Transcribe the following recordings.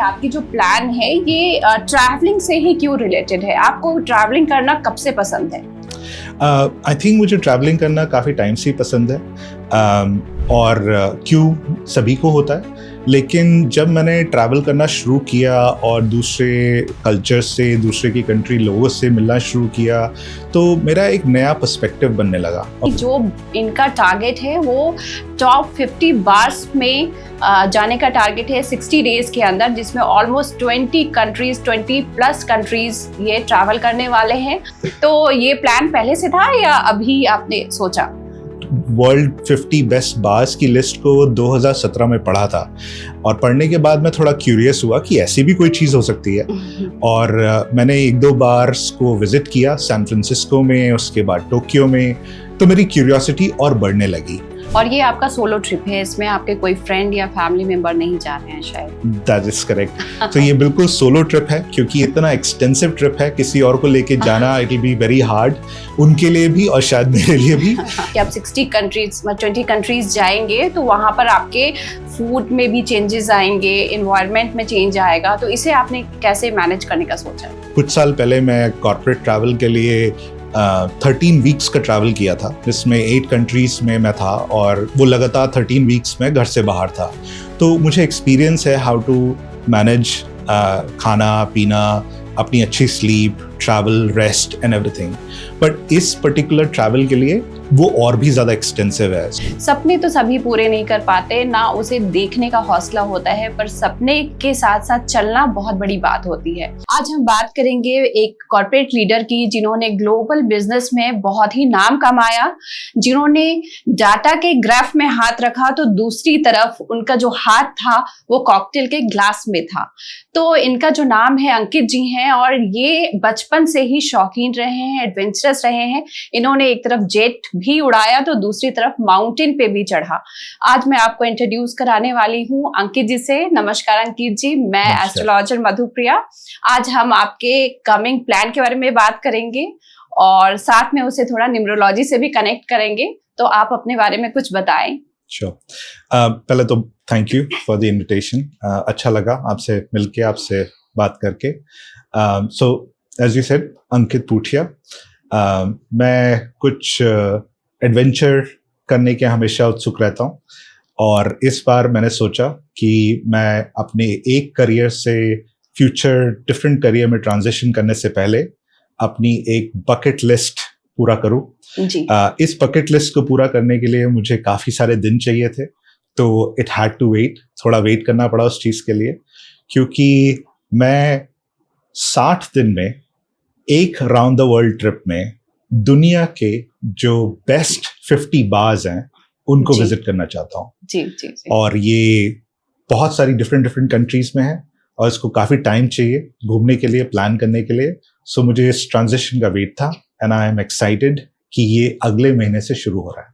आपकी जो प्लान है ये ट्रैवलिंग से ही क्यों रिलेटेड है? आपको ट्रैवलिंग करना कब से पसंद है? आई थिंक मुझे ट्रैवलिंग करना काफ़ी टाइम से ही पसंद है और क्यों सभी को होता है, लेकिन जब मैंने ट्रैवल करना शुरू किया और दूसरे कल्चर से, दूसरे की कंट्री लोगों से मिलना शुरू किया, तो मेरा एक नया पर्सपेक्टिव बनने लगा। जो इनका टारगेट है वो टॉप 50 बार्स में जाने का टारगेट है 60 डेज के अंदर, जिसमें ऑलमोस्ट 20 प्लस कंट्रीज ये ट्रैवल करने वाले हैं। तो ये प्लान पहले से था या अभी आपने सोचा? वर्ल्ड 50 बेस्ट बार्स की लिस्ट को 2017 में पढ़ा था और पढ़ने के बाद मैं थोड़ा क्यूरियस हुआ कि ऐसी भी कोई चीज़ हो सकती है। और मैंने 1-2 बार्स को विजिट किया, सैन फ्रांसिस्को में, उसके बाद टोक्यो में, तो मेरी क्यूरियोसिटी और बढ़ने लगी। और ये आपका सोलो ट्रिप है, इसमें आपके कोई फ्रेंड या फैमिली मेंबर नहीं जा रहे हैं शायद? That is correct. तो ये बिल्कुल सोलो ट्रिप है, क्योंकि इतना एक्सटेंसिव ट्रिप है, किसी और को लेके जाना it will be very hard, उनके लिए भी और शायद मेरे लिए भी। कि आप 20 कंट्रीज जाएंगे तो वहाँ पर आपके फूड में भी चेंजेस आएंगे, एनवायरनमेंट में चेंज आएगा, तो इसे आपने कैसे मैनेज करने का सोचा? कुछ साल पहले मैं कॉर्पोरेट ट्रैवल के लिए 13 वीक्स का ट्रैवल किया था, जिसमें 8 कंट्रीज में मैं था और वो लगातार 13 वीक्स में घर से बाहर था। तो मुझे एक्सपीरियंस है हाउ टू मैनेज खाना पीना, अपनी अच्छी sleep, travel, rest and everything. But इस पर्टिकुलर ट्रैवल के लिए वो और भी ज़्यादा एक्सटेंसिव है। सपने तो सभी पूरे नहीं कर पाते, ना उसे देखने का हौसला होता है, पर सपने के साथ साथ चलना बहुत बड़ी बात होती है। आज हम बात करेंगे एक कॉर्पोरेट लीडर की, जिन्होंने ग्लोबल बिजनेस में बहुत ही नाम कमाया, जिन्होंने डाटा के ग्राफ में हाथ रखा तो दूसरी तरफ उनका जो हाथ था वो कॉकटेल के ग्लास में था। तो इनका जो नाम है अंकित जी हैं, और ये बचपन से ही शौकीन रहे हैं, एडवेंचरस रहे हैं। इन्होंने एक तरफ जेट भी उड़ाया तो दूसरी तरफ माउंटेन पे भी चढ़ा। आज मैं आपको इंट्रोड्यूस कराने वाली हूँ अंकित जी से। नमस्कार अंकित जी, मैं एस्ट्रोलॉजर मधुप्रिया। आज हम आपके कमिंग प्लान के बारे में बात करेंगे और साथ में उसे थोड़ा न्यूमरोलॉजी से भी कनेक्ट करेंगे। तो आप अपने बारे में कुछ बताएं। श्योर। पहले तो thank you for the invitation. अच्छा लगा आपसे मिलके, आपसे बात करके। सो एज यू सेड, अंकित पूठिया। मैं कुछ एडवेंचर करने के हमेशा उत्सुक रहता हूँ, और इस बार मैंने सोचा कि मैं अपने एक करियर से फ्यूचर डिफरेंट करियर में ट्रांजिशन करने से पहले अपनी एक बकेट लिस्ट पूरा करूँ जी। इस बकेट लिस्ट को पूरा करने के लिए मुझे काफ़ी सारे दिन चाहिए थे, तो इट हैड टू वेट, थोड़ा वेट करना पड़ा उस चीज़ के लिए, क्योंकि मैं 60 दिन में एक राउंड द वर्ल्ड ट्रिप में दुनिया के जो बेस्ट 50 बार्स हैं उनको विजिट करना चाहता हूँ। जी, जी, जी। और ये बहुत सारी डिफरेंट कंट्रीज में है और इसको काफ़ी टाइम चाहिए घूमने के लिए, प्लान करने के लिए। सो मुझे इस ट्रांजिशन का वेट था, एंड आई एम एक्साइटेड कि ये अगले महीने से शुरू हो रहा है।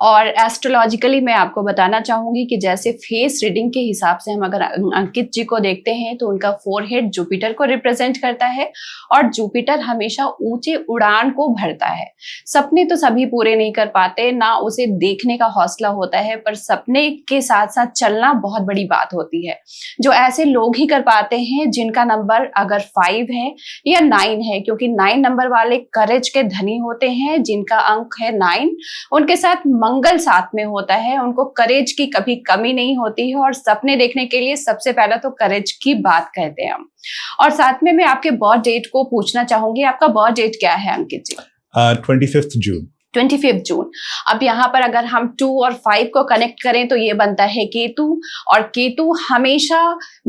और एस्ट्रोलॉजिकली मैं आपको बताना चाहूंगी कि जैसे फेस रीडिंग के हिसाब से हम अगर अंकित जी को देखते हैं तो उनका फोरहेड जुपिटर को रिप्रेजेंट करता है, और जुपिटर हमेशा ऊंचे उड़ान को भरता है। सपने तो सभी पूरे नहीं कर पाते, ना उसे देखने का हौसला होता है, पर सपने के साथ साथ चलना बहुत बड़ी बात होती है। जो ऐसे लोग ही कर पाते हैं जिनका नंबर अगर 5 है या 9 है, क्योंकि 9 नंबर वाले करेज के धनी होते हैं। जिनका अंक है 9, उनके साथ मंगल साथ में होता है, उनको करेज की कभी कमी नहीं होती है, और सपने देखने के लिए सबसे पहला तो करेज की बात कहते हैं हम। और साथ में मैं आपके बर्थ डेट को पूछना चाहूंगी, आपका बर्थ डेट क्या है अंकित जी? 25 जून। 25 जून। अब यहाँ पर अगर हम 2 और 5 को कनेक्ट करें तो ये बनता है केतु, और केतु हमेशा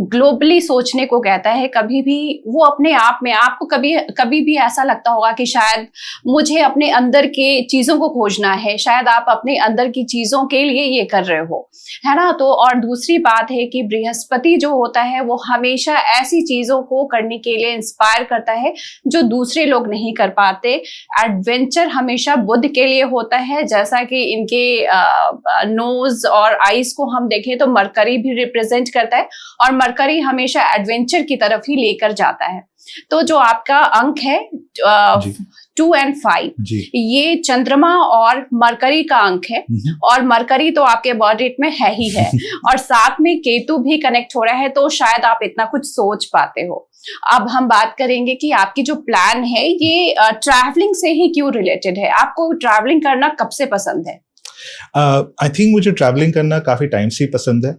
ग्लोबली सोचने को कहता है। कभी भी वो अपने आप में, आपको कभी भी ऐसा लगता होगा कि शायद मुझे अपने अंदर के चीजों को खोजना है, शायद आप अपने अंदर की चीजों के लिए ये कर रहे हो, है ना। तो और दूसरी बात है कि बृहस्पति जो होता है वो हमेशा ऐसी चीजों को करने के लिए इंस्पायर करता है जो दूसरे लोग नहीं कर पाते। एडवेंचर हमेशा बुध के लिए होता है, जैसा कि इनके नोज और आईज को हम देखें तो मरकरी भी रिप्रेजेंट करता है, और मरकरी हमेशा एडवेंचर की तरफ ही लेकर जाता है। तो जो आपका अंक है 2 and 5 जी ये चंद्रमा और मरकरी का अंक है, और मरकरी तो आपके बर्थ डेट में है ही है, और साथ में केतु भी कनेक्ट हो रहा है, तो शायद आप इतना कुछ सोच पाते हो। अब हम बात करेंगे कि आपकी जो प्लान है ये ट्रैवलिंग से ही क्यों रिलेटेड है, आपको ट्रैवलिंग करना कब से पसंद है? आई थिंक मुझे ट्रैवलिंग करना काफ़ी टाइम से ही पसंद है,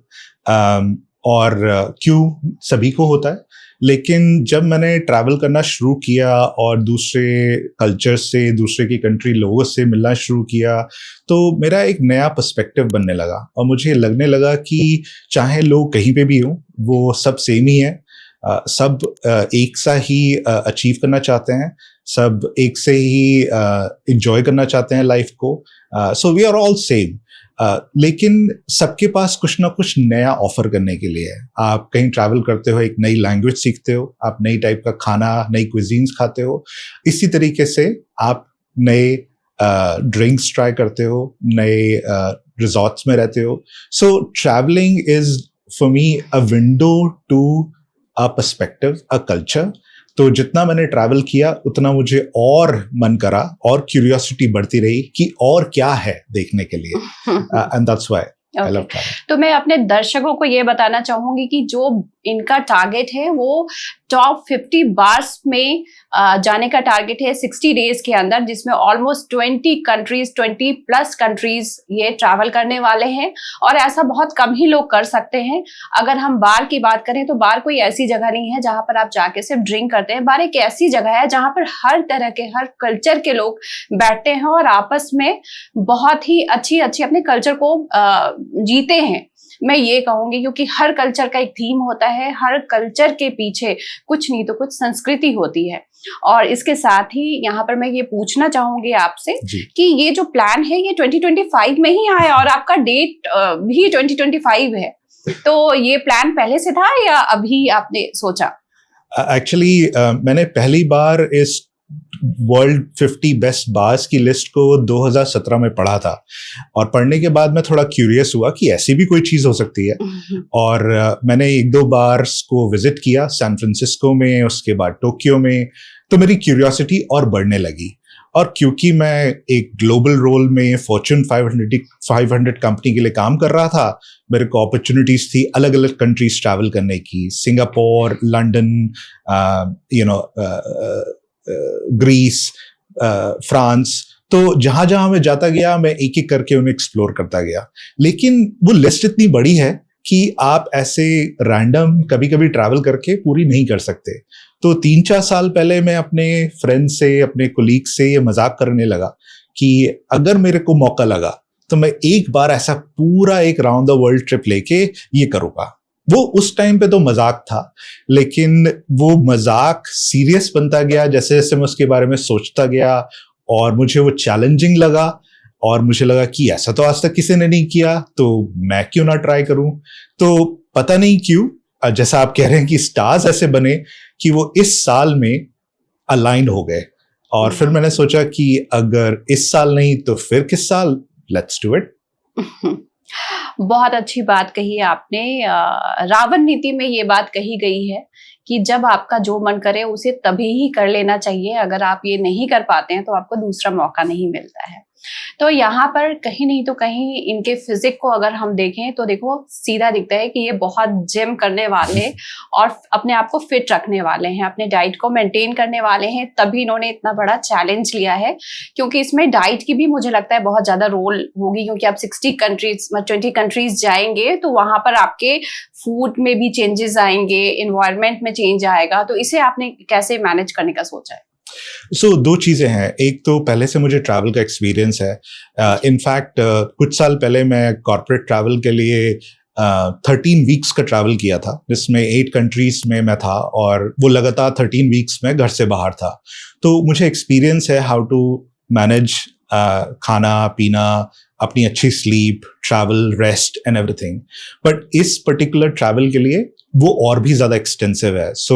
और क्यों सभी को होता है, लेकिन जब मैंने ट्रैवल करना शुरू किया और दूसरे कल्चर से, दूसरे की कंट्री लोगों से मिलना शुरू किया, तो मेरा एक नया पर्सपेक्टिव बनने लगा और मुझे लगने लगा कि चाहे लोग कहीं पे भी हों, वो सब सेम ही है। सब एक सा ही अचीव करना चाहते हैं, सब एक से ही एंजॉय करना चाहते हैं लाइफ को। So we are all same, लेकिन सबके पास कुछ ना कुछ नया ऑफर करने के लिए है। आप कहीं ट्रैवल करते हो, एक नई लैंग्वेज सीखते हो, आप नई टाइप का खाना, नई क्विजीन्स खाते हो, इसी तरीके से आप नए ड्रिंक्स ट्राई करते हो, नए रिजॉर्ट्स में रहते हो। So travelling is for me a window to a perspective, a culture. तो जितना मैंने ट्रैवल किया उतना मुझे और मन करा और क्यूरियोसिटी बढ़ती रही कि और क्या है देखने के लिए, and that's why I love travel. तो मैं अपने दर्शकों को ये बताना चाहूंगी कि जो इनका टारगेट है वो टॉप 50 बार्स में जाने का टारगेट है 60 डेज के अंदर, जिसमें ऑलमोस्ट 20 प्लस कंट्रीज ये ट्रैवल करने वाले हैं, और ऐसा बहुत कम ही लोग कर सकते हैं। अगर हम बार की बात करें तो बार कोई ऐसी जगह नहीं है जहां पर आप जाके सिर्फ ड्रिंक करते हैं। बार एक ऐसी जगह है जहां पर हर तरह के, हर कल्चर के लोग बैठते हैं और आपस में बहुत ही अच्छी अपने कल्चर को जीते हैं, मैं ये कहूंगी, क्योंकि हर कल्चर का एक थीम होता है, हर कल्चर के पीछे कुछ नहीं तो कुछ संस्कृति होती है। और इसके साथ ही यहाँ पर मैं ये पूछना चाहूंगी आपसे कि ये जो प्लान है ये 2025 में ही आया और आपका डेट भी 2025 है, तो ये प्लान पहले से था या अभी आपने सोचा? एक्चुअली मैंने पहली बार इस वर्ल्ड 50 बेस्ट बार्स की लिस्ट को 2017 में पढ़ा था, और पढ़ने के बाद मैं थोड़ा क्यूरियस हुआ कि ऐसी भी कोई चीज़ हो सकती है। और मैंने 1-2 बार्स को विजिट किया, सैन फ्रांसिस्को में, उसके बाद टोक्यो में। तो मेरी क्यूरियोसिटी और बढ़ने लगी, और क्योंकि मैं एक ग्लोबल रोल में फॉर्च्यून 500 कंपनी के लिए काम कर रहा था, मेरे को अपॉर्चुनिटीज थी अलग अलग कंट्रीज ट्रैवल करने की, सिंगापुर, लंदन, ग्रीस, फ्रांस। तो जहां जहां मैं जाता गया मैं एक एक करके उन्हें एक्सप्लोर करता गया। लेकिन वो लिस्ट इतनी बड़ी है कि आप ऐसे रैंडम कभी कभी ट्रैवल करके पूरी नहीं कर सकते। तो 3-4 साल पहले मैं अपने फ्रेंड से, अपने कोलीग से ये मजाक करने लगा कि अगर मेरे को मौका लगा तो मैं एक बार ऐसा पूरा एक राउंड द वर्ल्ड ट्रिप लेके ये करूंगा। वो उस टाइम पे तो मजाक था, लेकिन वो मजाक सीरियस बनता गया जैसे जैसे मैं उसके बारे में सोचता गया, और मुझे वो चैलेंजिंग लगा, और मुझे लगा कि ऐसा तो आज तक किसी ने नहीं किया, तो मैं क्यों ना ट्राई करूं। तो पता नहीं क्यों, जैसा आप कह रहे हैं कि स्टार्स ऐसे बने कि वो इस साल में अलाइन हो गए, और फिर मैंने सोचा कि अगर इस साल नहीं तो फिर किस साल, लेट्स डू इट। बहुत अच्छी बात कही आपने। रावण नीति में ये बात कही गई है कि जब आपका जो मन करे उसे तभी ही कर लेना चाहिए, अगर आप ये नहीं कर पाते हैं तो आपको दूसरा मौका नहीं मिलता है। तो यहाँ पर कहीं नहीं तो कहीं इनके फिजिक को अगर हम देखें तो देखो सीधा दिखता है कि ये बहुत जिम करने वाले और अपने आप को फिट रखने वाले हैं, अपने डाइट को मेंटेन करने वाले हैं, तभी इन्होंने इतना बड़ा चैलेंज लिया है। क्योंकि इसमें डाइट की भी मुझे लगता है बहुत ज्यादा रोल होगी, क्योंकि आप 20 कंट्रीज जाएंगे तो वहां पर आपके फूड में भी चेंजेस आएंगे, इन्वायरमेंट में चेंज आएगा, तो इसे आपने कैसे मैनेज करने का सोचा है? दो चीज़ें हैं। एक तो पहले से मुझे ट्रैवल का एक्सपीरियंस है। इनफैक्ट कुछ साल पहले मैं कॉर्पोरेट ट्रैवल के लिए 13 वीक्स का ट्रैवल किया था, जिसमें 8 कंट्रीज में मैं था, और वो लगातार 13 वीक्स में घर से बाहर था। तो मुझे एक्सपीरियंस है हाउ टू मैनेज खाना पीना, अपनी अच्छी sleep, travel, rest and everything. But इस पर्टिकुलर ट्रैवल के लिए वो और भी ज़्यादा एक्सटेंसिव है। सो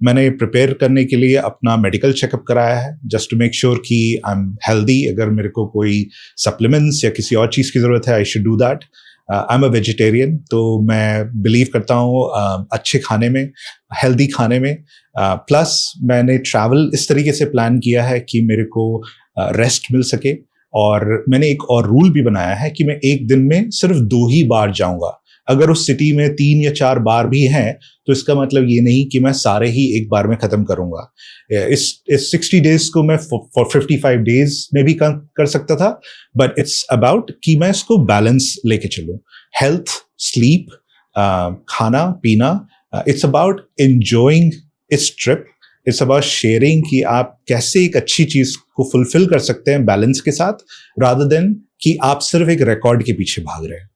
मैंने प्रिपेयर करने के लिए अपना मेडिकल चेकअप कराया है, जस्ट टू मेक श्योर कि आई एम हेल्दी। अगर मेरे को कोई सप्लीमेंट्स या किसी और चीज़ की ज़रूरत है, I should do that. I am a vegetarian, तो मैं बिलीव करता हूँ अच्छे खाने में, हेल्दी खाने में। प्लस मैंने ट्रैवल इस तरीके से प्लान किया है कि मेरे को रेस्ट मिल सके, और मैंने एक और रूल भी बनाया है कि मैं एक दिन में सिर्फ 2 ही बार जाऊंगा। अगर उस सिटी में 3 या 4 बार भी हैं तो इसका मतलब ये नहीं कि मैं सारे ही एक बार में खत्म करूंगा। इस 60 डेज को मैं फॉर 55 डेज में भी कर सकता था, बट इट्स अबाउट कि मैं इसको बैलेंस लेके चलूं। हेल्थ, स्लीप, खाना पीना, इट्स अबाउट एंजॉइंग इस ट्रिप, इट्स अबाउट शेयरिंग कि आप कैसे एक अच्छी चीज को फुलफिल कर सकते हैं बैलेंस के साथ, रादर देन कि आप सिर्फ एक रिकॉर्ड के पीछे भाग रहे हैं।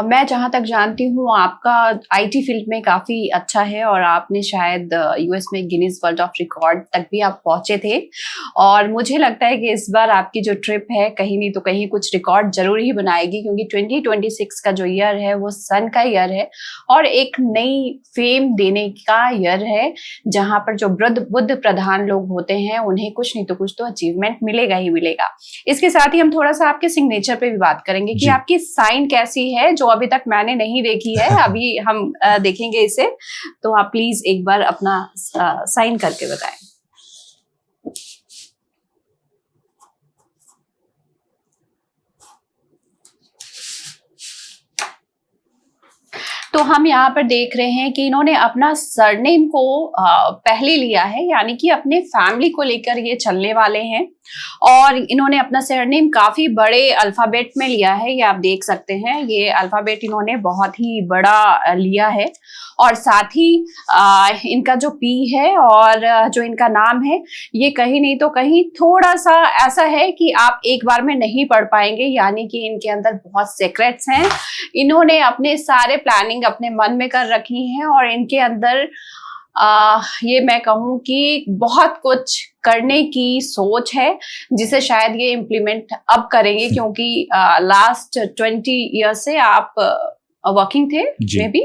मैं जहाँ तक जानती हूँ आपका आईटी फील्ड में काफ़ी अच्छा है, और आपने शायद यूएस में गिनीज वर्ल्ड ऑफ रिकॉर्ड तक भी आप पहुँचे थे। और मुझे लगता है कि इस बार आपकी जो ट्रिप है कहीं नहीं तो कहीं कुछ रिकॉर्ड जरूर ही बनाएगी, क्योंकि 2026 का जो ईयर है वो सन का ईयर है और एक नई फेम देने का ईयर है, जहाँ पर जो बुद्ध प्रधान लोग होते हैं उन्हें कुछ नहीं तो कुछ तो अचीवमेंट मिलेगा ही मिलेगा। इसके साथ ही हम थोड़ा सा आपके सिग्नेचर पे भी बात करेंगे कि आपकी साइन कैसी है, जो अभी तक मैंने नहीं देखी है। अभी हम देखेंगे इसे, तो आप प्लीज एक बार अपना साइन करके बताएं। तो हम यहाँ पर देख रहे हैं कि इन्होंने अपना सरनेम को पहले लिया है, यानी कि अपने फैमिली को लेकर ये चलने वाले हैं, और इन्होंने अपना सरनेम काफी बड़े अल्फाबेट में लिया है। ये आप देख सकते हैं, ये अल्फाबेट इन्होंने बहुत ही बड़ा लिया है, और साथ ही इनका जो पी है और जो इनका नाम है ये कहीं नहीं तो कहीं थोड़ा सा ऐसा है कि आप एक बार में नहीं पढ़ पाएंगे, यानी कि इनके अंदर बहुत सीक्रेट्स हैं। इन्होंने अपने सारे प्लानिंग अपने मन में कर रखी हैं, और इनके अंदर ये मैं कहूँ कि बहुत कुछ करने की सोच है, जिसे शायद ये इम्प्लीमेंट अब करेंगे, क्योंकि लास्ट 20 ईयर से आप वर्किंग थे में भी,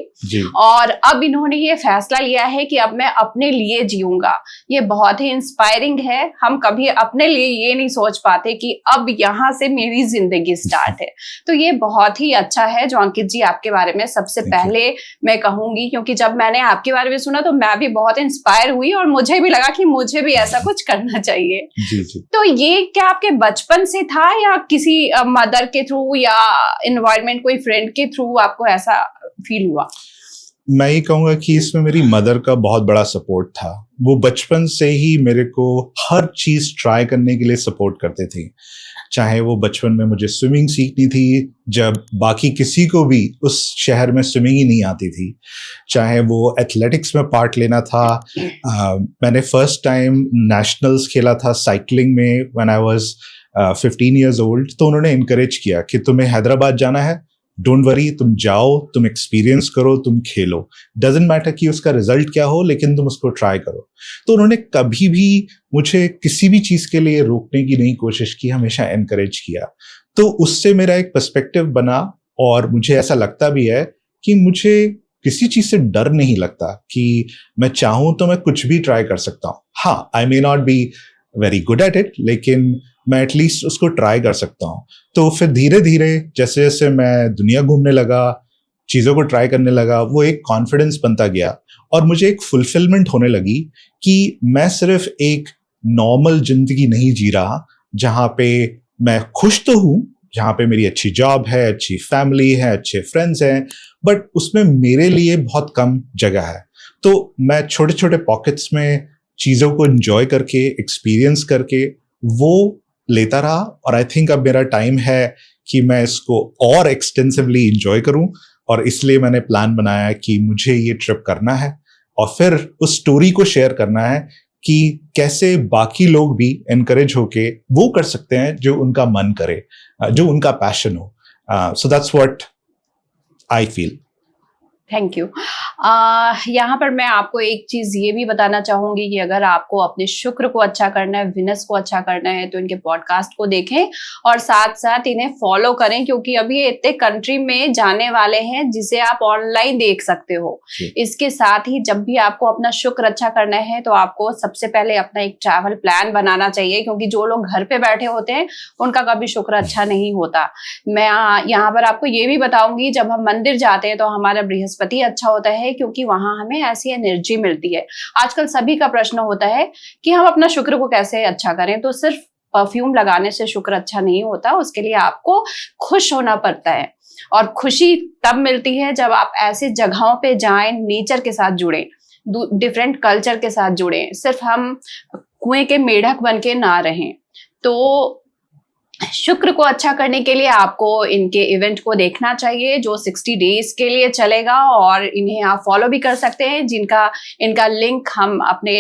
और अब इन्होंने ये फैसला लिया है कि अब मैं अपने लिए जीऊंगा। ये बहुत ही इंस्पायरिंग है। हम कभी अपने लिए ये नहीं सोच पाते कि अब यहाँ से मेरी जिंदगी स्टार्ट है। तो ये बहुत ही अच्छा है जो अंकित जी आपके बारे में सबसे पहले मैं कहूंगी, क्योंकि जब मैंने आपके बारे में सुना तो मैं भी बहुत इंस्पायर हुई और मुझे भी लगा कि मुझे भी ऐसा कुछ करना चाहिए। तो ये क्या आपके बचपन से था, या किसी मदर के थ्रू या एनवायरनमेंट कोई फ्रेंड के थ्रू आपको ऐसा फील हुआ? मैं ये कहूंगा कि इसमें मेरी मदर का बहुत बड़ा सपोर्ट था। वो बचपन से ही मेरे को हर चीज ट्राई करने के लिए सपोर्ट करते थे। चाहे वो बचपन में मुझे स्विमिंग सीखनी थी जब बाकी किसी को भी उस शहर में स्विमिंग ही नहीं आती थी, चाहे वो एथलेटिक्स में पार्ट लेना था। मैंने फर्स्ट टाइम नेशनल्स खेला था साइकिलिंग में when I was 15 years old. तो उन्होंने इनकरेज किया कि तुम्हें हैदराबाद जाना है, डोंट वरी, तुम जाओ, तुम एक्सपीरियंस करो, तुम खेलो, डजेंट मैटर कि उसका रिजल्ट क्या हो, लेकिन तुम उसको ट्राई करो। तो उन्होंने कभी भी मुझे किसी भी चीज के लिए रोकने की नहीं कोशिश की, हमेशा एनकरेज किया। तो उससे मेरा एक पर्सपेक्टिव बना, और मुझे ऐसा लगता भी है कि मुझे किसी चीज से डर नहीं लगता, कि मैं चाहूं तो मैं कुछ भी ट्राई कर सकता हूँ। हाँ, I may not be very good at it, लेकिन मैं एटलीस्ट उसको ट्राई कर सकता हूँ। तो फिर धीरे धीरे जैसे जैसे मैं दुनिया घूमने लगा, चीज़ों को ट्राई करने लगा, वो एक कॉन्फिडेंस बनता गया, और मुझे एक फुलफिलमेंट होने लगी कि मैं सिर्फ एक नॉर्मल जिंदगी नहीं जी रहा, जहाँ पे मैं खुश तो हूँ, जहाँ पे मेरी अच्छी जॉब है, अच्छी फैमिली है, अच्छे फ्रेंड्स हैं, बट उसमें मेरे लिए बहुत कम जगह है। तो मैं छोटे छोटे पॉकेट्स में चीज़ों को एंजॉय करके, एक्सपीरियंस करके वो लेता रहा, और आई थिंक अब मेरा टाइम है कि मैं इसको और एक्सटेंसिवली एंजॉय करूं, और इसलिए मैंने प्लान बनाया कि मुझे ये ट्रिप करना है, और फिर उस स्टोरी को शेयर करना है कि कैसे बाकी लोग भी एनकरेज होके वो कर सकते हैं जो उनका मन करे, जो उनका पैशन हो। So that's what I feel. Thank you. यहाँ पर मैं आपको एक चीज ये भी बताना चाहूंगी कि अगर आपको अपने शुक्र को अच्छा करना है, विनस को अच्छा करना है, तो इनके पॉडकास्ट को देखें और साथ साथ इन्हें फॉलो करें, क्योंकि अभी ये इतने कंट्री में जाने वाले हैं जिसे आप ऑनलाइन देख सकते हो। इसके साथ ही जब भी आपको अपना शुक्र अच्छा करना है तो आपको सबसे पहले अपना एक ट्रैवल प्लान बनाना चाहिए, क्योंकि जो लोग घर पे बैठे होते हैं उनका कभी शुक्र अच्छा नहीं होता। मैं यहाँ पर आपको ये भी बताऊंगी, जब हम मंदिर जाते हैं तो हमारा बृहस्पति अच्छा होता है, क्योंकि वहां हमें ऐसी एनर्जी मिलती है। आजकल सभी का प्रश्न होता है कि हम अपना शुक्र को कैसे अच्छा करें, तो सिर्फ परफ्यूम लगाने से शुक्र अच्छा नहीं होता, उसके लिए आपको खुश होना पड़ता है। और खुशी तब मिलती है जब आप ऐसे जगहों पे जाएं, नेचर के साथ जुड़े, डिफरेंट कल्चर के साथ जुड़े, सिर्फ हम कुएं के मेढक बन के ना रहें। तो शुक्र को अच्छा करने के लिए आपको इनके इवेंट को देखना चाहिए जो 60 डेज के लिए चलेगा, और इन्हें आप फॉलो भी कर सकते हैं, इनका लिंक हम अपने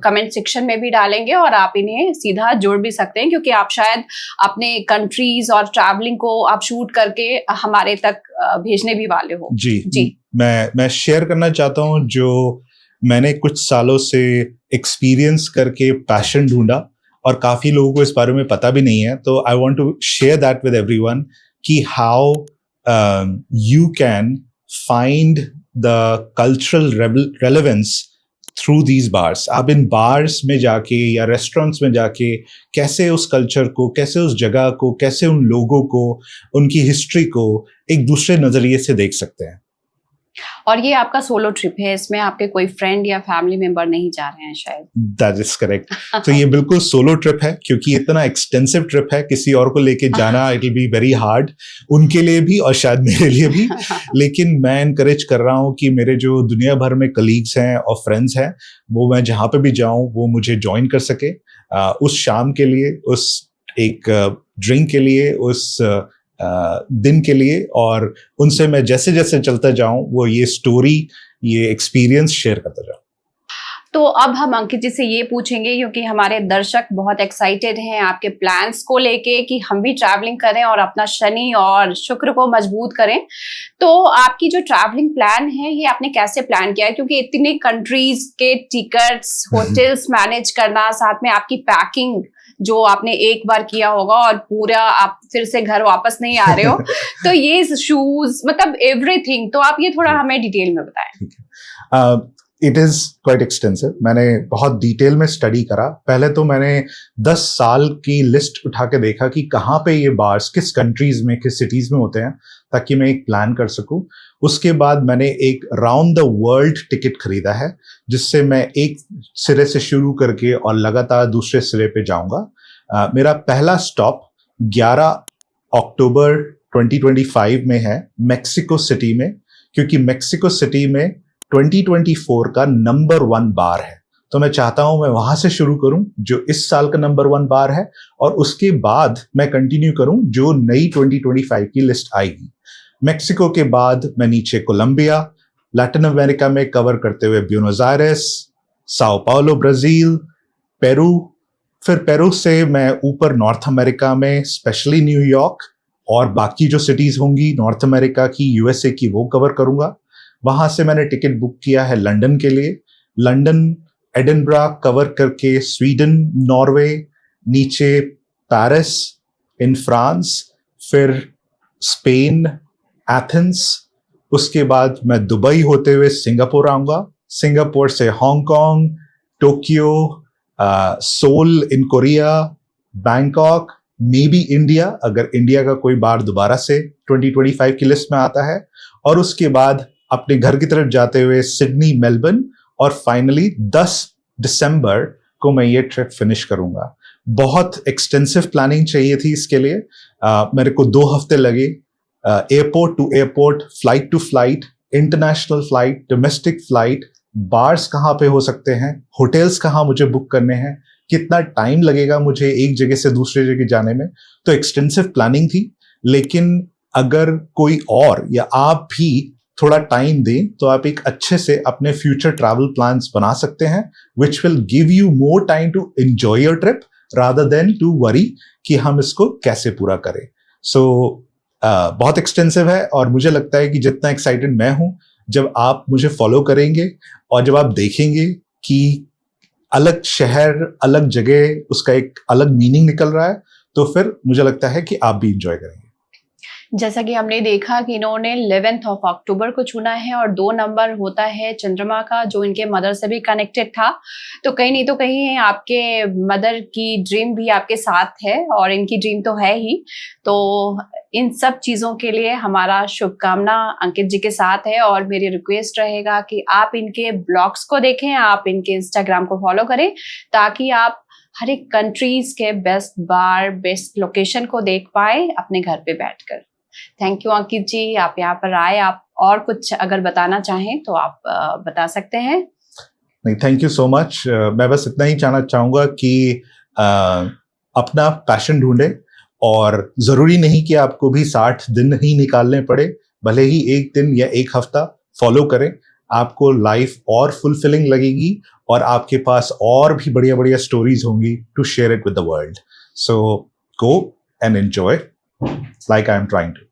कमेंट सेक्शन में भी डालेंगे, और आप इन्हें सीधा जोड़ भी सकते हैं, क्योंकि आप शायद अपने कंट्रीज और ट्रैवलिंग को आप शूट करके हमारे तक भेजने भी वाले हो। जी मैं शेयर करना चाहता हूँ जो मैंने कुछ सालों से एक्सपीरियंस करके पैशन ढूंढा, और काफी लोगों को इस बारे में पता भी नहीं है, तो I want to share that with everyone कि how you can find the cultural relevance through these bars. आप इन बार्स में जाके या रेस्टोरेंट्स में जाके कैसे उस कल्चर को, कैसे उस जगह को, कैसे उन लोगों को, उनकी हिस्ट्री को एक दूसरे नजरिए से देख सकते हैं। और ये आपका सोलो ट्रिप है, इसमें आपके कोई फ्रेंड या फैमिली मेंबर नहीं जा रहे हैं शायद? That is correct. तो ये बिल्कुल सोलो ट्रिप है, क्योंकि इतना एक्सटेंसिव ट्रिप है, किसी और को लेके जाना it will be very hard, उनके लिए भी और शायद मेरे लिए भी। लेकिन मैं एनकरेज कर रहा हूँ कि मेरे जो दुनिया भर में कलीग्स हैं और फ्रेंड्स हैं, वो मैं जहाँ पे भी जाऊँ वो मुझे ज्वाइन कर सके उस शाम के लिए, उस एक ड्रिंक के लिए, उस दिन के लिए, और उनसे मैं जैसे जैसे चलता जाऊं वो ये स्टोरी, ये एक्सपीरियंस शेयर करता जाऊं। तो अब हम अंकित जी से ये पूछेंगे, क्योंकि हमारे दर्शक बहुत एक्साइटेड हैं आपके प्लान्स को लेके कि हम भी ट्रैवलिंग करें और अपना शनि और शुक्र को मजबूत करें। तो आपकी जो ट्रैवलिंग प्लान है ये आपने कैसे प्लान किया है, क्योंकि इतने कंट्रीज के टिकट्स, होटल्स मैनेज करना, साथ में आपकी पैकिंग जो आपने एक बार किया होगा और पूरा आप फिर से घर वापस नहीं आ रहे हो, तो ये शूज, मतलब एवरीथिंग, तो आप ये थोड़ा हमें डिटेल में बताएं। It is quite extensive. मैंने बहुत डिटेल में स्टडी करा। पहले तो मैंने 10 साल की लिस्ट उठा के देखा कि कहाँ पे ये बार्स किस कंट्रीज में, किस सिटीज में होते हैं, ताकि मैं एक प्लान कर सकूं। उसके बाद मैंने एक राउंड द वर्ल्ड टिकट खरीदा है, जिससे मैं एक सिरे से शुरू करके और लगातार दूसरे सिरे पे जाऊंगा। मेरा पहला स्टॉप 11 अक्टूबर 2025 में है, मेक्सिको सिटी में, क्योंकि मेक्सिको सिटी में 2024 का नंबर 1 बार है। तो मैं चाहता हूं मैं वहां से शुरू करूं जो इस साल का नंबर 1 बार है, और उसके बाद मैं कंटिन्यू करूं जो नई 2025 की लिस्ट आएगी। मेक्सिको के बाद मैं नीचे कोलंबिया, लैटिन अमेरिका में कवर करते हुए Buenos Aires, Sao Paulo Brazil, Peru, फिर पेरू से मैं ऊपर नॉर्थ अमेरिका में स्पेशली न्यूयॉर्क और बाकी जो सिटीज होंगी नॉर्थ अमेरिका की, यूएसए की, वो कवर करूंगा। वहां से मैंने टिकट बुक किया है लंदन के लिए। लंदन, एडिनब्रा कवर करके स्वीडन, नॉर्वे, नीचे पेरिस इन फ्रांस, फिर स्पेन, एथेंस, उसके बाद मैं दुबई होते हुए सिंगापुर आऊंगा। सिंगापुर से Hong Kong, Tokyo, Seoul in Korea, Bangkok, maybe India, अगर इंडिया का कोई बार दोबारा से 2025 की लिस्ट में आता है, और उसके बाद अपने घर की तरफ जाते हुए सिडनी, मेलबर्न, और फाइनली 10 दिसंबर को मैं ये ट्रिप फिनिश करूंगा। बहुत एक्सटेंसिव प्लानिंग चाहिए थी इसके लिए। मेरे को 2 हफ्ते लगे, airport to airport, flight to flight, international flight, domestic flight, bars कहाँ पे हो सकते हैं, होटल्स कहाँ मुझे बुक करने हैं, कितना टाइम लगेगा मुझे एक जगह से दूसरे जगह जाने में। तो एक्सटेंसिव प्लानिंग थी। लेकिन अगर कोई और या आप भी थोड़ा टाइम दें तो आप एक अच्छे से अपने फ्यूचर ट्रैवल प्लान्स बना सकते हैं, which will give you more time to enjoy your trip rather than to worry कि हम इसको कैसे पूरा करें। सो बहुत एक्सटेंसिव है और मुझे लगता है कि जितना एक्साइटेड मैं हूं, जब आप मुझे फॉलो करेंगे और जब आप देखेंगे कि अलग शहर, अलग जगह, उसका एक अलग मीनिंग निकल रहा है, तो फिर मुझे लगता है कि आप भी इंजॉय करेंगे। जैसा कि हमने देखा कि इन्होंने 11th ऑफ अक्टूबर को चुना है और 2 नंबर होता है चंद्रमा का, जो इनके मदर से भी कनेक्टेड था। तो कहीं नहीं तो कहीं आपके मदर की ड्रीम भी आपके साथ है और इनकी ड्रीम तो है ही। तो इन सब चीज़ों के लिए हमारा शुभकामना अंकित जी के साथ है और मेरी रिक्वेस्ट रहेगा कि आप इनके ब्लॉग्स को देखें, आप इनके इंस्टाग्राम को फॉलो करें, ताकि आप हर एक कंट्रीज के बेस्ट बार, बेस्ट लोकेशन को देख पाए अपने घर पे बैठकर। थैंक यू अंकित जी, आप यहाँ पर आए। आप और कुछ अगर बताना चाहें तो आप बता सकते हैं। नहीं, थैंक यू सो मच। मैं बस इतना ही कहना चाहूँगा कि अपना पैशन ढूंढें और ज़रूरी नहीं कि आपको भी 60 दिन ही निकालने पड़े, भले ही 1 दिन या 1 हफ्ता फॉलो करें, आपको लाइफ और फुलफिलिंग लगेगी और आपके पास और भी बढ़िया बढ़िया स्टोरीज होंगी to share it with the world. So go and enjoy like I am trying to.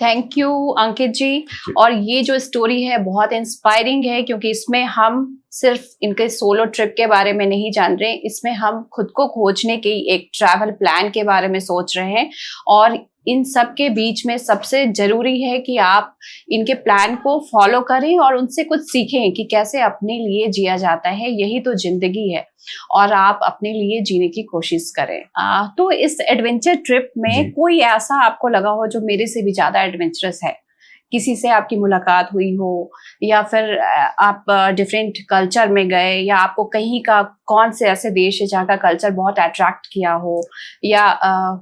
Thank you Ankit ji. और ये जो स्टोरी है बहुत इंस्पायरिंग है, क्योंकि इसमें हम सिर्फ इनके सोलो ट्रिप के बारे में नहीं जान रहे, इसमें हम खुद को खोजने की एक ट्रैवल प्लान के बारे में सोच रहे हैं। और इन सब के बीच में सबसे जरूरी है कि आप इनके प्लान को फॉलो करें और उनसे कुछ सीखें कि कैसे अपने लिए जिया जाता है। यही तो जिंदगी है और आप अपने लिए जीने की कोशिश करें। तो इस एडवेंचर ट्रिप में कोई ऐसा आपको लगा हो जो मेरे से भी ज्यादा एडवेंचरस है? किसी से आपकी मुलाकात हुई हो, या फिर आप डिफरेंट कल्चर में गए, या आपको कहीं का कौन से ऐसे देश है जहाँ का कल्चर बहुत अट्रैक्ट किया हो, या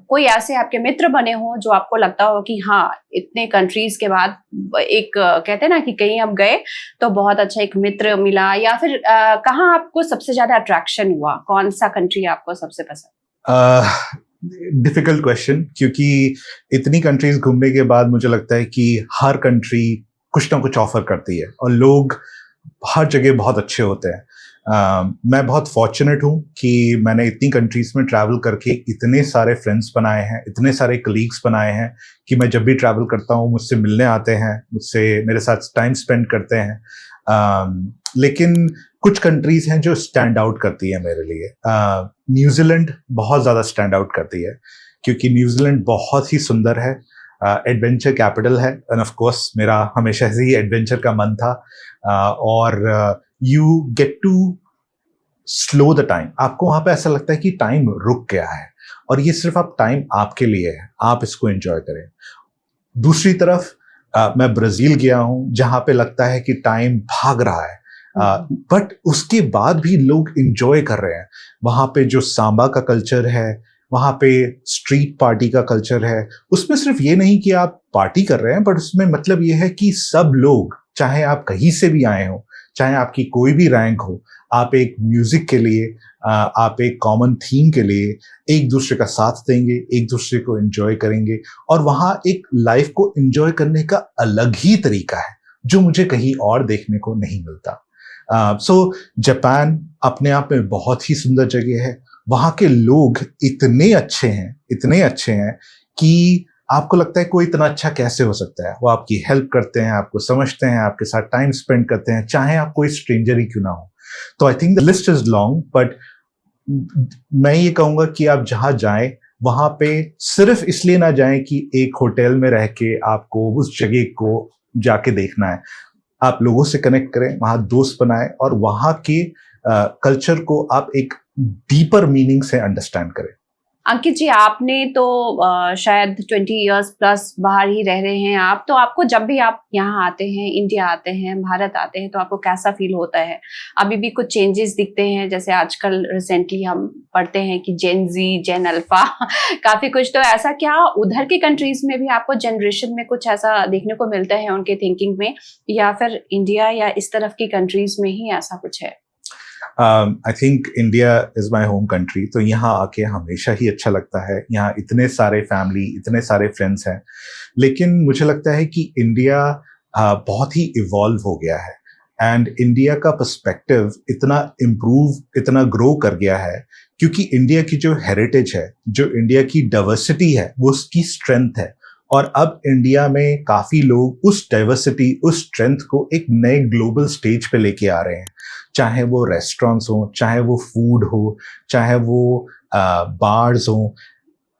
कोई ऐसे आपके मित्र बने हो जो आपको लगता हो कि हाँ, इतने कंट्रीज के बाद एक कहते हैं ना कि कहीं हम गए तो बहुत अच्छा एक मित्र मिला, या फिर कहाँ आपको सबसे ज्यादा अट्रैक्शन हुआ? कौन सा कंट्री आपको सबसे पसंद? डिफिकल्ट क्वेश्चन, क्योंकि इतनी कंट्रीज घूमने के बाद मुझे लगता है कि हर कंट्री कुछ ना कुछ ऑफर करती है और लोग हर जगह बहुत अच्छे होते हैं। मैं बहुत फॉर्चुनेट हूँ कि मैंने इतनी कंट्रीज में ट्रैवल करके इतने सारे फ्रेंड्स बनाए हैं, इतने सारे कलीग्स बनाए हैं कि मैं जब भी ट्रैवल करता हूँ मुझसे मिलने आते हैं, मुझसे मेरे साथ टाइम स्पेंड करते हैं। लेकिन कुछ कंट्रीज हैं जो स्टैंड आउट करती है मेरे लिए। न्यूजीलैंड बहुत ज़्यादा स्टैंड आउट करती है, क्योंकि न्यूजीलैंड बहुत ही सुंदर है, एडवेंचर कैपिटल है, एंड ऑफ कोर्स मेरा हमेशा से ही एडवेंचर का मन था। और you get to slow the time, आपको वहाँ पे ऐसा लगता है कि टाइम रुक गया है और ये सिर्फ आप टाइम आपके लिए है, आप इसको एंजॉय करें। दूसरी तरफ मैं ब्राज़ील गया हूँ जहाँ पे लगता है कि टाइम भाग रहा है, बट उसके बाद भी लोग एंजॉय कर रहे हैं। वहाँ पे जो सांबा का कल्चर है, वहाँ पे स्ट्रीट पार्टी का कल्चर है, उसमें सिर्फ ये नहीं कि आप पार्टी कर रहे हैं, बट उसमें मतलब ये है कि सब लोग, चाहे आप कहीं से भी आए हो, चाहे आपकी कोई भी रैंक हो, आप एक म्यूजिक के लिए, आप एक कॉमन थीम के लिए एक दूसरे का साथ देंगे, एक दूसरे को एंजॉय करेंगे। और वहाँ एक लाइफ को एंजॉय करने का अलग ही तरीका है जो मुझे कहीं और देखने को नहीं मिलता। सो जापान अपने आप में बहुत ही सुंदर जगह है। वहाँ के लोग इतने अच्छे हैं कि आपको लगता है कोई इतना अच्छा कैसे हो सकता है। वो आपकी हेल्प करते हैं, आपको समझते हैं, आपके साथ टाइम स्पेंड करते हैं, चाहे आप कोई स्ट्रेंजर ही क्यों ना हो। तो I think the list is long, but मैं ये कहूँगा कि आप जहाँ जाएं वहाँ पे सिर्फ इसलिए ना जाएं कि एक होटल में रह के आपको उस जगह को जाके देखना है। आप लोगों से कनेक्ट करें, वहाँ दोस्त बनाएं और वहाँ के कल्चर को आप एक डीपर मीनिंग से अंडरस्टैंड करें। अंकित जी, आपने तो शायद 20 इयर्स प्लस बाहर ही रह रहे हैं आप, तो आपको जब भी आप यहाँ आते हैं, इंडिया आते हैं, भारत आते हैं, तो आपको कैसा फील होता है? अभी भी कुछ चेंजेस दिखते हैं? जैसे आजकल रिसेंटली हम पढ़ते हैं कि जेन जी, जेन अल्फा काफी कुछ, तो ऐसा क्या उधर के कंट्रीज में भी आपको जनरेशन में कुछ ऐसा देखने को मिलता है उनके थिंकिंग में, या फिर इंडिया या इस तरफ की कंट्रीज में ही ऐसा कुछ है? I think India is my home country, तो यहाँ आके हमेशा ही अच्छा लगता है। यहाँ इतने सारे फैमिली, इतने सारे फ्रेंड्स हैं, लेकिन मुझे लगता है कि इंडिया बहुत ही इवॉल्व हो गया है एंड इंडिया का पर्सपेक्टिव इतना इम्प्रूव, इतना ग्रो कर गया है, क्योंकि इंडिया की जो हेरिटेज है, जो इंडिया की डाइवर्सिटी है, वो उसकी स्ट्रेंथ है, और अब इंडिया में काफी लोग उस डाइवर्सिटी, उस स्ट्रेंथ को एक नए ग्लोबल स्टेज पे लेके आ रहे हैं, चाहे वो रेस्टोरेंट्स हो, चाहे वो फूड हो, चाहे वो बार्स हो।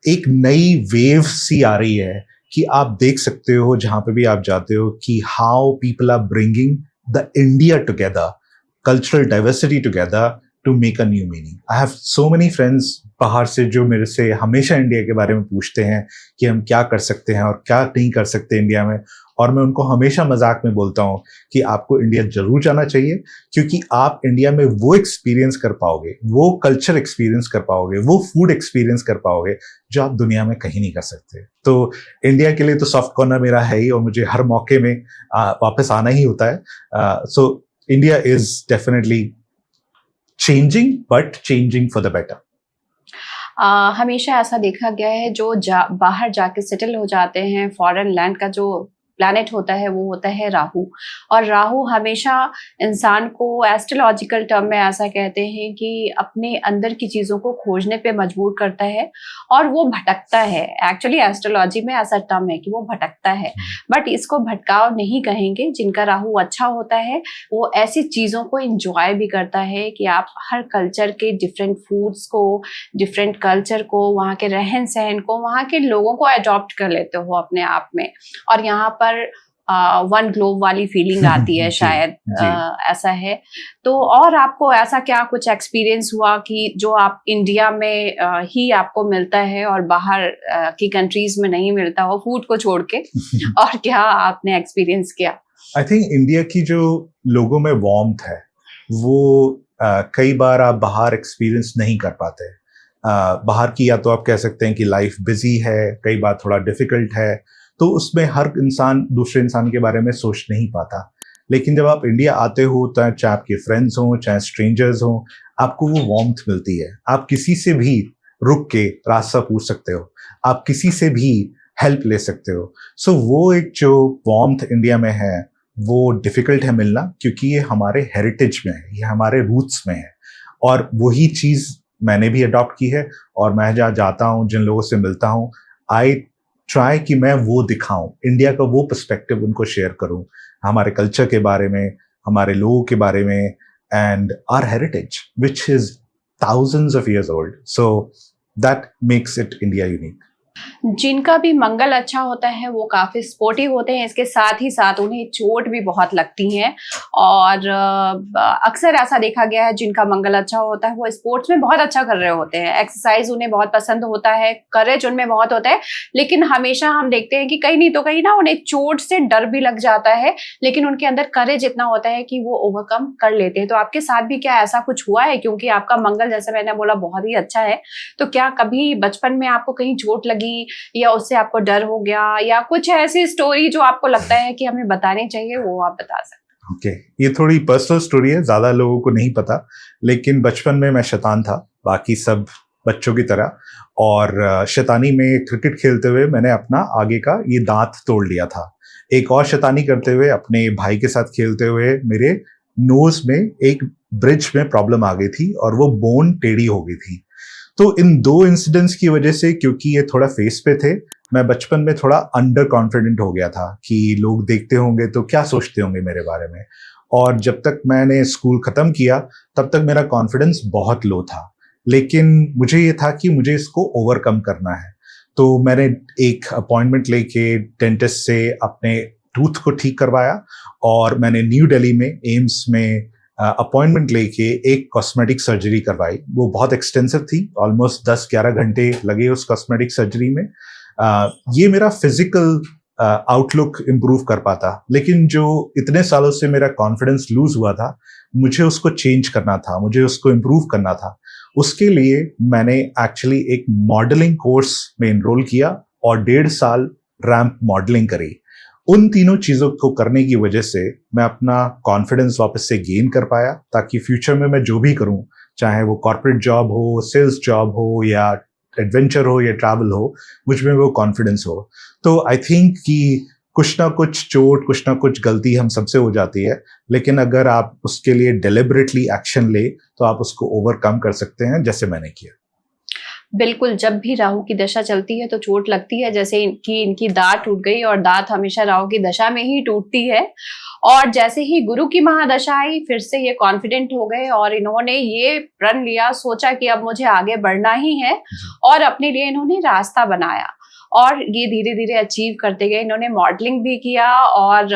एक नई वेव सी आ रही है कि आप देख सकते हो जहां पे भी आप जाते हो कि how people are bringing the India together, cultural diversity together to make a new meaning. I have so many friends बाहर से जो मेरे से हमेशा इंडिया के बारे में पूछते हैं कि हम क्या कर सकते हैं और क्या नहीं कर सकते इंडिया में, और मैं उनको हमेशा मजाक में बोलता हूँ कि आपको इंडिया जरूर जाना चाहिए, क्योंकि आप इंडिया में वो एक्सपीरियंस कर पाओगे, वो कल्चर एक्सपीरियंस कर पाओगे, वो फूड एक्सपीरियंस कर पाओगे जो आप दुनिया में कहीं नहीं कर सकते। तो इंडिया के लिए तो सॉफ्ट कॉर्नर मेरा है ही, और मुझे हर मौके में वापस आना ही होता है। So India is definitely changing, but changing for the better. हमेशा ऐसा देखा गया है जो बाहर जाके सेटल हो जाते हैं, फॉरेन लैंड का जो प्लैनेट होता है वो होता है राहु। और राहु हमेशा इंसान को एस्ट्रोलॉजिकल टर्म में ऐसा कहते हैं कि अपने अंदर की चीज़ों को खोजने पे मजबूर करता है और वो भटकता है। एक्चुअली एस्ट्रोलॉजी में ऐसा टर्म है कि वो भटकता है, बट इसको भटकाव नहीं कहेंगे। जिनका राहु अच्छा होता है वो ऐसी चीज़ों को इंजॉय भी करता है कि आप हर कल्चर के डिफरेंट फूड्स को, डिफरेंट कल्चर को, वहाँ के रहन सहन को, वहाँ के लोगों को अडॉप्ट कर लेते हो अपने आप में, और यहाँ पर वन ग्लोब वाली फीलिंग आती है शायद। ऐसा है। तो और आपको ऐसा क्या कुछ एक्सपीरियंस हुआ कि जो आप इंडिया में ही आपको मिलता है और बाहर की कंट्रीज में नहीं मिलता हो, फूड को छोड़ के? और क्या आपने एक्सपीरियंस किया? आई थिंक इंडिया की जो लोगों में वार्मथ है वो कई बार आप बाहर एक्सपीरियंस नहीं कर पाते। बाहर की या तो आप कह सकते हैं कि लाइफ बिजी है, कई बार थोड़ा डिफिकल्ट है, तो उसमें हर इंसान दूसरे इंसान के बारे में सोच नहीं पाता। लेकिन जब आप इंडिया आते हो, तो चाहे आपके फ्रेंड्स हों, चाहे स्ट्रेंजर्स हों, आपको वो वार्मथ मिलती है। आप किसी से भी रुक के रास्ता पूछ सकते हो, आप किसी से भी हेल्प ले सकते हो। सो वो एक जो वार्मथ इंडिया में है वो डिफिकल्ट है मिलना, क्योंकि ये हमारे हेरिटेज में है, ये हमारे रूट्स में है। और वही चीज़ मैंने भी अडॉप्ट की है, और मैं जहाँ जाता हूँ, जिन लोगों से मिलता हूँ, आई ट्राई कि मैं वो दिखाऊं, इंडिया का वो पर्सपेक्टिव उनको शेयर करूं, हमारे कल्चर के बारे में, हमारे लोगों के बारे में, and our heritage which is thousands of years old. So that makes it India unique. जिनका भी मंगल अच्छा होता है वो काफी स्पोर्टिव होते हैं, इसके साथ ही साथ उन्हें चोट भी बहुत लगती है। और अक्सर ऐसा देखा गया है जिनका मंगल अच्छा होता है वो स्पोर्ट्स में बहुत अच्छा कर रहे होते हैं, एक्सरसाइज उन्हें बहुत पसंद होता है, करेज उनमें बहुत होता है, लेकिन हमेशा हम देखते हैं कि कहीं नहीं तो कहीं ना उन्हें चोट से डर भी लग जाता है, लेकिन उनके अंदर करेज इतना होता है कि वो ओवरकम कर लेते हैं। तो आपके साथ भी क्या ऐसा कुछ हुआ है? क्योंकि आपका मंगल, जैसे मैंने बोला, बहुत ही अच्छा है, तो क्या कभी बचपन में आपको कहीं चोट लगी या उससे आपको डर हो गया, या कुछ ऐसी स्टोरी जो आपको लगता है कि हमें बतानी चाहिए, वो आप बता सकते हैं? ओके, ये थोड़ी पर्सनल स्टोरी है, ज्यादा लोगों को नहीं पता, लेकिन बचपन में मैं शैतान था, बाकी सब बच्चों की तरह। और शैतानी में क्रिकेट खेलते हुए मैंने अपना आगे का ये दांत तोड़ लिया था। एक और शैतानी करते हुए अपने भाई के साथ खेलते हुए मेरे नोज में एक ब्रिज में प्रॉब्लम आ गई थी और वो बोन टेढ़ी हो गई थी। तो इन दो इंसिडेंट्स की वजह से, क्योंकि ये थोड़ा फेस पे थे, मैं बचपन में थोड़ा अंडर कॉन्फिडेंट हो गया था कि लोग देखते होंगे तो क्या सोचते होंगे मेरे बारे में। और जब तक मैंने स्कूल खत्म किया तब तक मेरा कॉन्फिडेंस बहुत लो था, लेकिन मुझे ये था कि मुझे इसको ओवरकम करना है। तो मैंने एक अपॉइंटमेंट लेके डेंटिस्ट से अपने टूथ को ठीक करवाया, और मैंने न्यू दिल्ली में एम्स में अपॉइंटमेंट लेके एक कॉस्मेटिक सर्जरी करवाई। वो बहुत एक्सटेंसिव थी, ऑलमोस्ट 10-11 घंटे लगे उस कॉस्मेटिक सर्जरी में। ये मेरा फिजिकल आउटलुक इम्प्रूव कर पाता, लेकिन जो इतने सालों से मेरा कॉन्फिडेंस लूज हुआ था, मुझे उसको चेंज करना था, मुझे उसको इम्प्रूव करना था। उसके लिए मैंने एक्चुअली एक मॉडलिंग कोर्स में एनरोल किया और 1.5 साल रैंप मॉडलिंग करी। उन तीनों चीज़ों को करने की वजह से मैं अपना कॉन्फिडेंस वापस से गेन कर पाया, ताकि फ्यूचर में मैं जो भी करूं, चाहे वो कॉर्पोरेट जॉब हो, सेल्स जॉब हो, या एडवेंचर हो, या ट्रैवल हो, मुझ में वो कॉन्फिडेंस हो। तो आई थिंक कि कुछ ना कुछ चोट, कुछ ना कुछ गलती हम सबसे हो जाती है, लेकिन अगर आप उसके लिए डेलिबरेटली एक्शन ले तो आप उसको ओवरकम कर सकते हैं, जैसे मैंने किया। बिल्कुल, जब भी राहु की दशा चलती है तो चोट लगती है, जैसे इनकी दाँत टूट गई और दाँत हमेशा राहु की दशा में ही टूटती है। और जैसे ही गुरु की महादशा आई, फिर से ये कॉन्फिडेंट हो गए और इन्होंने ये प्रण लिया, सोचा कि अब मुझे आगे बढ़ना ही है और अपने लिए इन्होंने रास्ता बनाया और ये धीरे-धीरे अचीव करते गए। इन्होंने मॉडलिंग भी किया और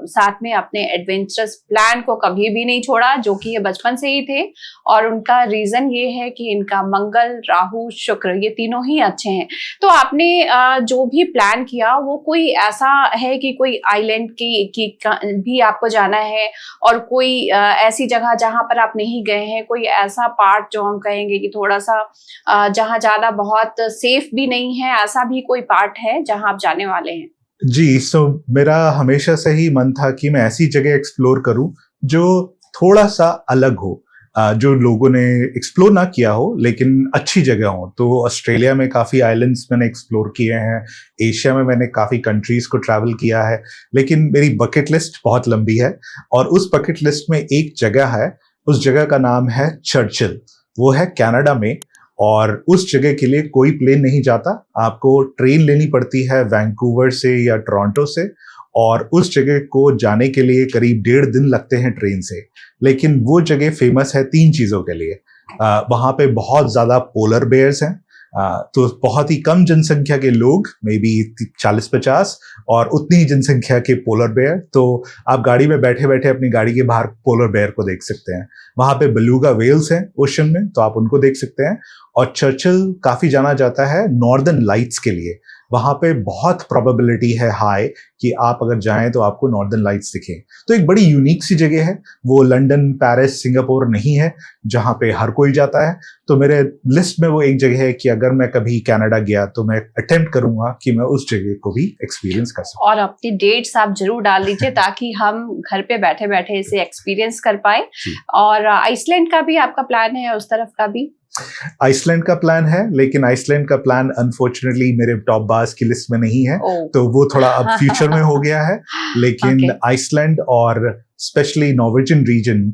साथ में अपने एडवेंचरस प्लान को कभी भी नहीं छोड़ा, जो कि ये बचपन से ही थे। और उनका रीज़न ये है कि इनका मंगल, राहु, शुक्र ये तीनों ही अच्छे हैं। तो आपने जो भी प्लान किया वो कोई ऐसा है कि कोई आइलैंड की भी आपको जाना है और कोई ऐसी जगह जहाँ पर आप नहीं गए हैं, कोई ऐसा पार्ट जो हम कहेंगे कि थोड़ा-सा जहाँ जाना बहुत सेफ भी नहीं है, ऐसा भी कोई पार्ट है जहाँ आप जाने वाले हैं? जी, सो मेरा हमेशा से ही मन था कि मैं ऐसी जगह एक्सप्लोर करूं जो थोड़ा-सा अलग हो, जो लोगों ने एक्सप्लोर ना किया हो लेकिन अच्छी जगह हो। तो ऑस्ट्रेलिया में काफ़ी आइलैंड्स मैंने एक्सप्लोर किए हैं, एशिया में मैंने काफ़ी कंट्रीज़ को ट्रैवल किया है, लेकिन मेरी बकेट लिस्ट बहुत लंबी है और उस बकेट लिस्ट में एक जगह है, उस जगह का नाम है चर्चिल। वो है कनाडा में और उस जगह के लिए कोई प्लेन नहीं जाता, आपको ट्रेन लेनी पड़ती है वैंकूवर से या टोरंटो से और उस जगह को जाने के लिए करीब 1.5 दिन लगते हैं ट्रेन से। लेकिन वो जगह फेमस है 3 चीज़ों के लिए। वहाँ पे बहुत ज़्यादा पोलर बेयर्स हैं, तो बहुत ही कम जनसंख्या के लोग, मे बी 40-50 और उतनी ही जनसंख्या के पोलर बेयर। तो आप गाड़ी में बैठे बैठे अपनी गाड़ी के बाहर पोलर बेयर को देख सकते हैं। वहाँ पे बेलुगा व्हेल्स हैं ओशन में, तो आप उनको देख सकते हैं। और चर्चिल काफ़ी जाना जाता है नॉर्दर्न लाइट्स के लिए। वहाँ पे बहुत प्रोबेबिलिटी है हाई कि आप अगर जाएं तो आपको नॉर्दर्न लाइट्स दिखें। तो एक बड़ी यूनिक सी जगह है, वो लंदन, पेरिस, सिंगापुर नहीं है जहाँ पे हर कोई जाता है। तो मेरे लिस्ट में वो एक जगह है कि अगर मैं कभी कनाडा गया तो मैं अटेम्प्ट करूंगा कि मैं उस जगह को भी एक्सपीरियंस कर सकूं। और अपनी डेट्स आप जरूर डाल लीजिए ताकि हम घर पे बैठे बैठे इसे एक्सपीरियंस कर पाए। और आइसलैंड का भी आपका प्लान है, उस तरफ का भी? आइसलैंड का प्लान है, लेकिन आइसलैंड का प्लान अनफॉर्चुनेटली मेरे टॉप बार्स की लिस्ट में नहीं है, तो वो थोड़ा अब फ्यूचर में हो गया है। लेकिन आइसलैंड और स्पेशली नॉर्वेजियन रीजन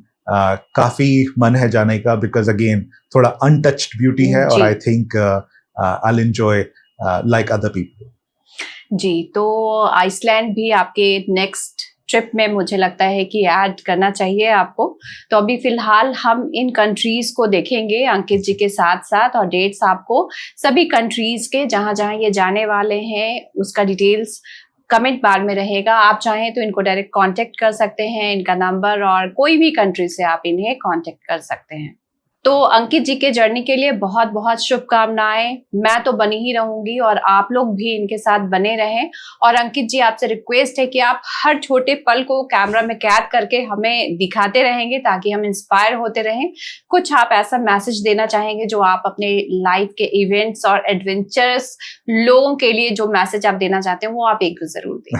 काफी मन है जाने का, बिकॉज अगेन थोड़ा अनटच्ड ब्यूटी है और I think I will enjoy like other people. जी, तो आइसलैंड भी आपके नेक्स्ट ट्रिप में मुझे लगता है कि ऐड करना चाहिए आपको। तो अभी फिलहाल हम इन कंट्रीज को देखेंगे अंकित जी के साथ साथ, और डेट्स आपको सभी कंट्रीज के जहां जहां ये जाने वाले हैं उसका डिटेल्स कमेंट बार में रहेगा। आप चाहें तो इनको डायरेक्ट कांटेक्ट कर सकते हैं, इनका नंबर, और कोई भी कंट्री से आप इन्हें कांटेक्ट कर सकते हैं। तो अंकित जी के जर्नी के लिए बहुत बहुत शुभकामनाएं। मैं तो बनी ही रहूंगी और आप लोग भी इनके साथ बने रहें। और अंकित जी, आपसे रिक्वेस्ट है कि आप हर छोटे पल को कैमरा में कैद करके हमें दिखाते रहेंगे ताकि हम इंस्पायर होते रहें। कुछ आप ऐसा मैसेज देना चाहेंगे जो आप अपने लाइफ के इवेंट्स और एडवेंचरस लोगों के लिए जो मैसेज आप देना चाहते हैं वो आप एक जरूर दें।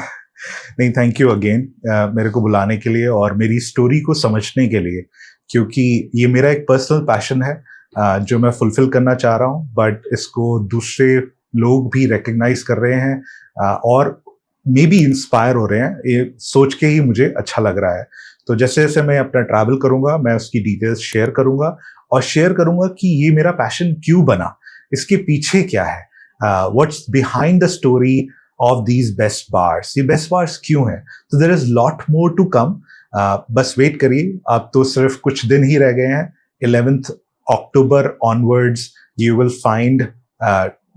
नहीं, थैंक यू अगेन मेरे को बुलाने के लिए और मेरी स्टोरी को समझने के लिए, क्योंकि ये मेरा एक पर्सनल पैशन है जो मैं फुलफिल करना चाह रहा हूँ, बट इसको दूसरे लोग भी रिकग्नाइज कर रहे हैं और मे बी इंस्पायर हो रहे हैं। ये सोच के ही मुझे अच्छा लग रहा है। तो जैसे जैसे मैं अपना ट्रैवल करूंगा मैं उसकी डिटेल्स शेयर करूंगा और शेयर करूंगा कि ये मेरा पैशन क्यों बना, इसके पीछे क्या है, what's behind the story of these best bars, ये बेस्ट बार्स क्यों है। तो there is lot more to come. बस वेट करिए, अब तो सिर्फ कुछ दिन ही रह गए हैं। 11th October onwards you will find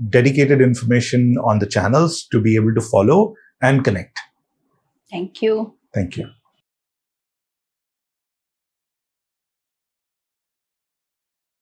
dedicated information on the channels to be able to follow and connect. Thank you. Thank you.